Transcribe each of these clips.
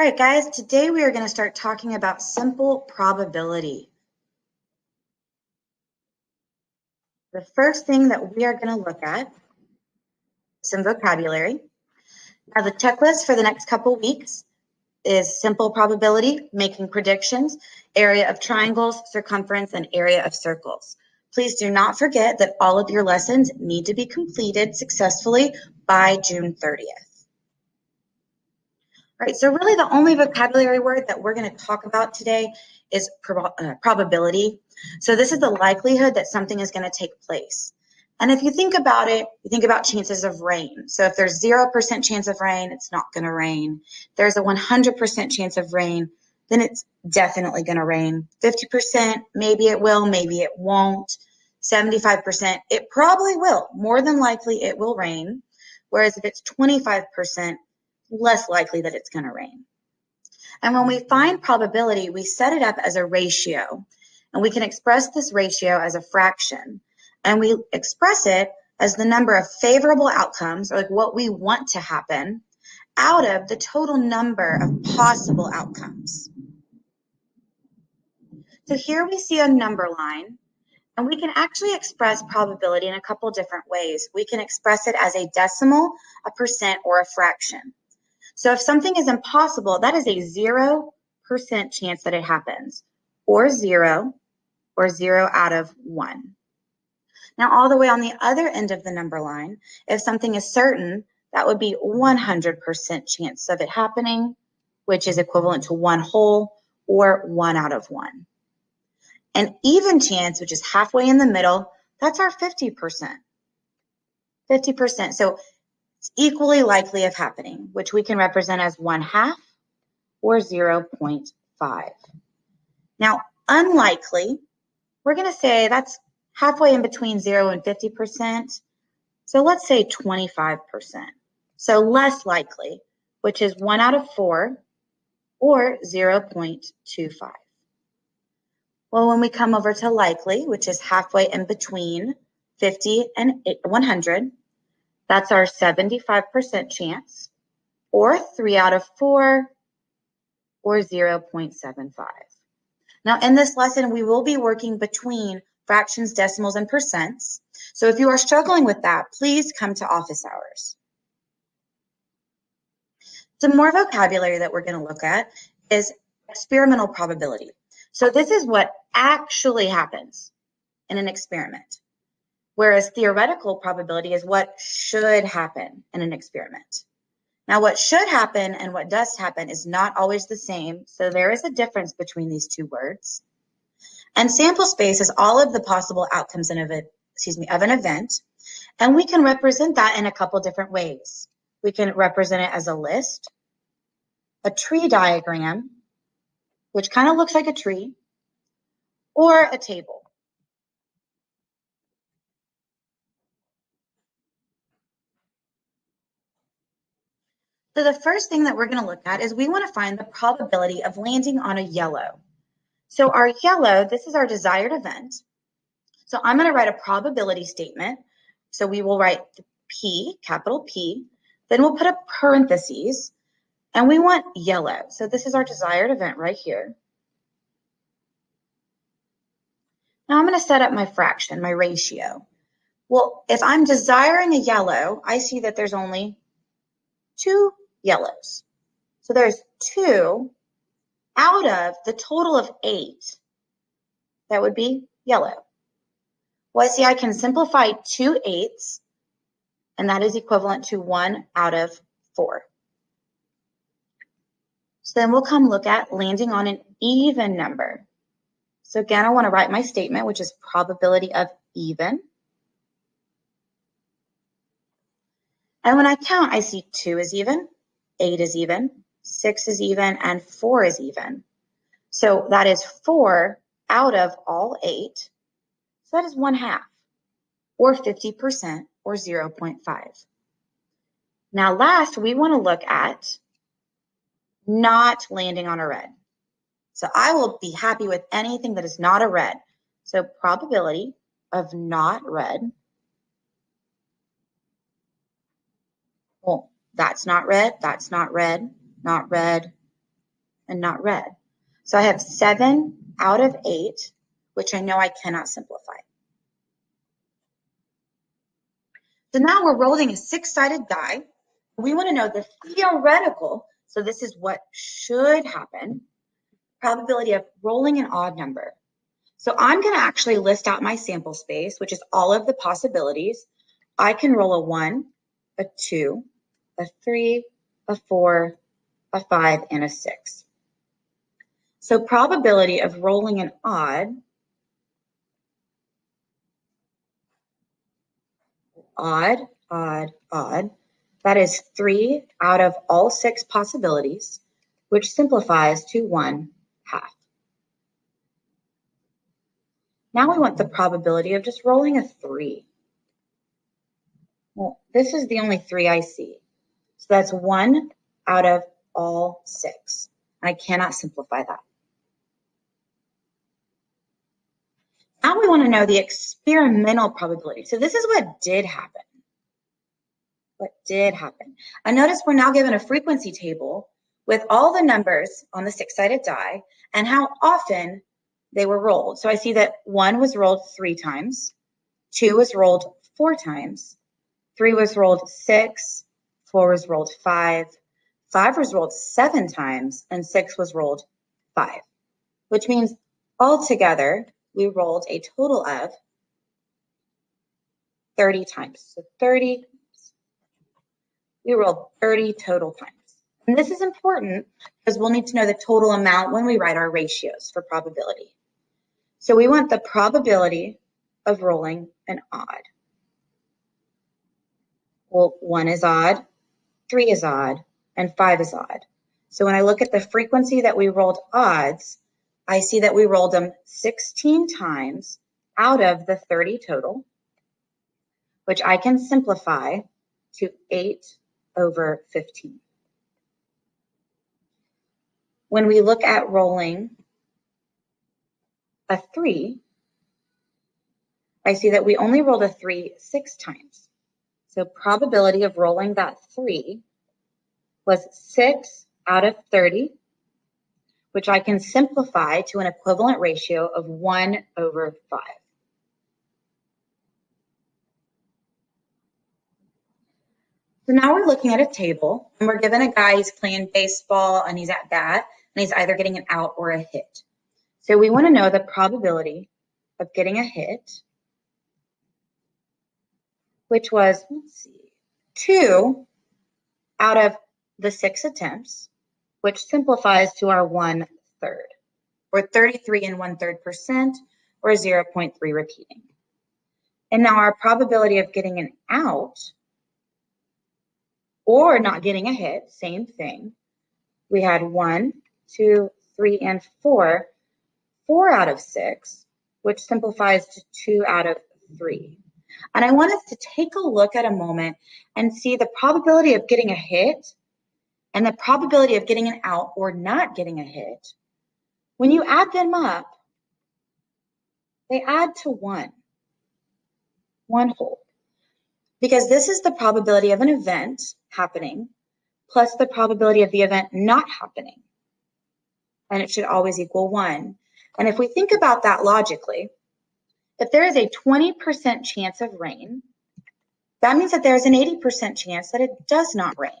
All right, guys, today we are going to start talking about simple probability. The first thing that we are going to look at, some vocabulary. Now, the checklist for the next couple weeks is simple probability, making predictions, area of triangles, circumference, and area of circles. Please do not forget that all of your lessons need to be completed successfully by June 30th. All right, so really the only vocabulary word that we're going to talk about today is probability. So this is the likelihood that something is going to take place. And if you think about it, you think about chances of rain. So if there's 0% chance of rain, it's not going to rain. If there's a 100% chance of rain, then it's definitely going to rain. 50%, maybe it will, maybe it won't. 75%, it probably will. More than likely it will rain. Whereas if it's 25%, less likely that it's going to rain. And when we find probability, we set it up as a ratio. And we can express this ratio as a fraction. And we express it as the number of favorable outcomes, or like what we want to happen, out of the total number of possible outcomes. So here we see a number line, and we can actually express probability in a couple different ways. We can express it as a decimal, a percent, or a fraction. So if something is impossible, that is a 0% chance that it happens, or 0 out of 1. Now, all the way on the other end of the number line, if something is certain, that would be 100% chance of it happening, which is equivalent to 1 whole, or 1 out of 1. An even chance, which is halfway in the middle, that's our 50%. 50%. So it's equally likely of happening, which we can represent as 1/2 or 0.5. Now, unlikely, we're going to say that's halfway in between 0 and 50%. So let's say 25%. So less likely, which is 1 out of 4 or 0.25. Well, when we come over to likely, which is halfway in between 50 and 100, that's our 75% chance, or 3 out of 4, or 0.75. Now, in this lesson, we will be working between fractions, decimals, and percents. So if you are struggling with that, please come to office hours. Some more vocabulary that we're going to look at is experimental probability. So this is what actually happens in an experiment, whereas theoretical probability is what should happen in an experiment. Now, what should happen and what does happen is not always the same, so there is a difference between these two words. And sample space is all of the possible outcomes of an event, and we can represent that in a couple different ways. We can represent it as a list, a tree diagram, which kind of looks like a tree, or a table. So the first thing that we're going to look at is we want to find the probability of landing on a yellow. So our yellow, this is our desired event. So I'm going to write a probability statement. So we will write P, capital P, then we'll put up parentheses, and we want yellow. So this is our desired event right here. Now I'm going to set up my fraction, my ratio. Well, if I'm desiring a yellow, I see that there's only 2 yellows. So there's 2 out of the total of 8 that would be yellow. Well, I see I can simplify 2/8, and that is equivalent to 1 out of 4. So then we'll come look at landing on an even number. So again, I want to write my statement, which is probability of even. And when I count, I see 2 is even, 8 is even, 6 is even, and 4 is even. So that is 4 out of all 8. So that is 1/2, or 50%, or 0.5. Now last, we want to look at not landing on a red. So I will be happy with anything that is not a red. So probability of not red. Well, that's not red, not red, and not red. So I have 7 out of 8, which I know I cannot simplify. So now we're rolling a 6-sided die. We want to know the theoretical, so this is what should happen, probability of rolling an odd number. So I'm going to actually list out my sample space, which is all of the possibilities. I can roll a 1, a 2, a 3, a 4, a 5, and a 6. So probability of rolling an odd, that is 3 out of all 6 possibilities, which simplifies to 1/2. Now we want the probability of just rolling a 3. Well, this is the only 3 I see. So that's 1 out of all 6. I cannot simplify that. Now we want to know the experimental probability. So this is what did happen. What did happen? And notice we're now given a frequency table with all the numbers on the 6-sided die and how often they were rolled. So I see that 1 was rolled 3 times, 2 was rolled 4 times, 3 was rolled 6, 4 was rolled 5, 5 was rolled 7 times, and 6 was rolled 5, which means altogether we rolled a total of 30 times. So 30, we rolled 30 total times. And this is important because we'll need to know the total amount when we write our ratios for probability. So we want the probability of rolling an odd. Well, 1 is odd, 3 is odd, and 5 is odd. So when I look at the frequency that we rolled odds, I see that we rolled them 16 times out of the 30 total, which I can simplify to 8/15. When we look at rolling a 3, I see that we only rolled a 3 6 times. So probability of rolling that 3 was 6 out of 30, which I can simplify to an equivalent ratio of 1/5. So now we're looking at a table, and we're given a guy, he's playing baseball, and he's at bat, and he's either getting an out or a hit. So we want to know the probability of getting a hit, which was, 2 out of the 6 attempts, which simplifies to our 1/3, or 33 1/3%, or 0.3 repeating. And now our probability of getting an out or not getting a hit, same thing. We had 1, 2, 3, and 4, 4 out of 6, which simplifies to 2 out of 3. And I want us to take a look at a moment and see the probability of getting a hit and the probability of getting an out or not getting a hit. When you add them up, they add to 1 whole. Because this is the probability of an event happening plus the probability of the event not happening. And it should always equal 1. And if we think about that logically, if there is a 20% chance of rain, that means that there's an 80% chance that it does not rain.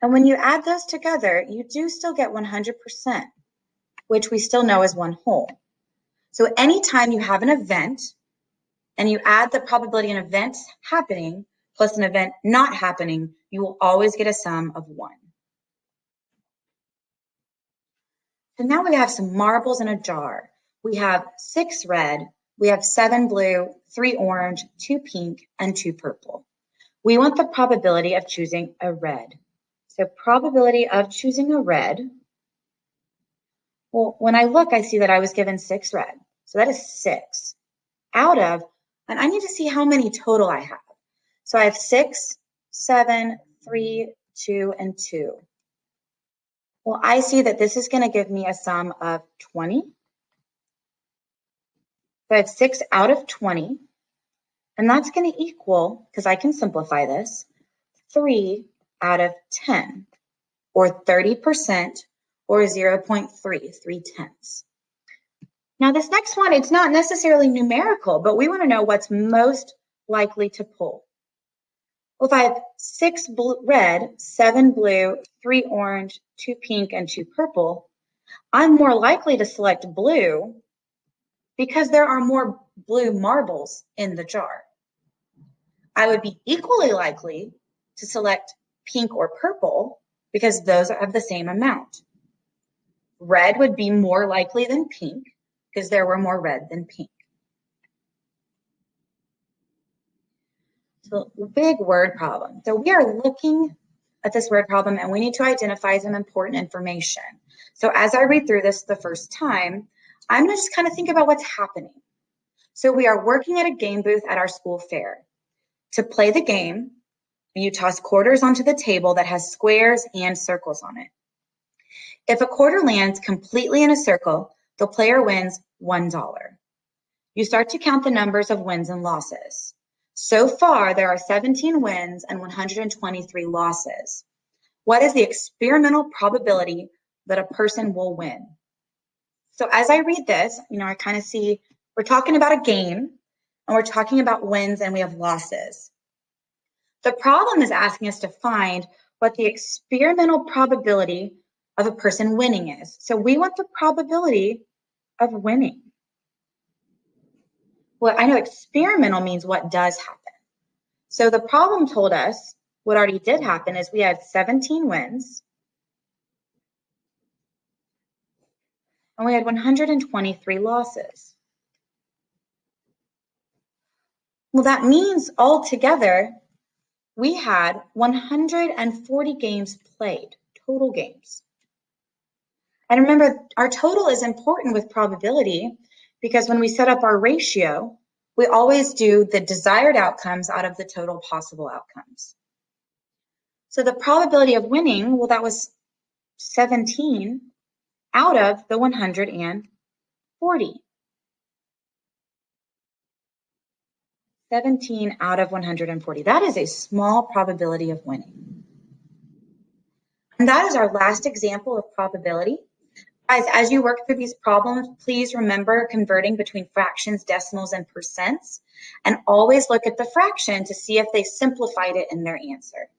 And when you add those together, you do still get 100%, which we still know is 1 whole. So anytime you have an event and you add the probability of an event happening plus an event not happening, you will always get a sum of 1. So now we have some marbles in a jar. We have 6 red, we have 7 blue, 3 orange, 2 pink, and 2 purple. We want the probability of choosing a red. So probability of choosing a red, well, when I look, I see that I was given 6 red. So that is 6 out of, and I need to see how many total I have. So I have 6, 7, 3, 2, and 2. Well, I see that this is going to give me a sum of 20. So I have 6 out of 20. And that's going to equal, because I can simplify this, 3 out of 10, or 30%, or 0.3, 3/10. Now this next one, it's not necessarily numerical, but we want to know what's most likely to pull. Well, if I have 6 red, 7 blue, 3 orange, 2 pink, and 2 purple, I'm more likely to select blue because there are more blue marbles in the jar. I would be equally likely to select pink or purple because those have the same amount. Red would be more likely than pink because there were more red than pink. So big word problem. So we are looking at this word problem and we need to identify some important information. So as I read through this the first time, I'm going to just kind of think about what's happening. So we are working at a game booth at our school fair. To play the game, you toss quarters onto the table that has squares and circles on it. If a quarter lands completely in a circle, the player wins $1. You start to count the numbers of wins and losses. So far, there are 17 wins and 123 losses. What is the experimental probability that a person will win? So as I read this, I kind of see we're talking about a game and we're talking about wins and we have losses. The problem is asking us to find what the experimental probability of a person winning is. So we want the probability of winning. Well, I know experimental means what does happen. So the problem told us what already did happen is we had 17 wins and we had 123 losses. Well, that means altogether we had 140 games played, total games. And remember, our total is important with probability because when we set up our ratio, we always do the desired outcomes out of the total possible outcomes. So the probability of winning, well, that was 17 out of the 140. 17 out of 140. That is a small probability of winning. And that is our last example of probability. Guys, as you work through these problems, please remember converting between fractions, decimals, and percents, and always look at the fraction to see if they simplified it in their answer.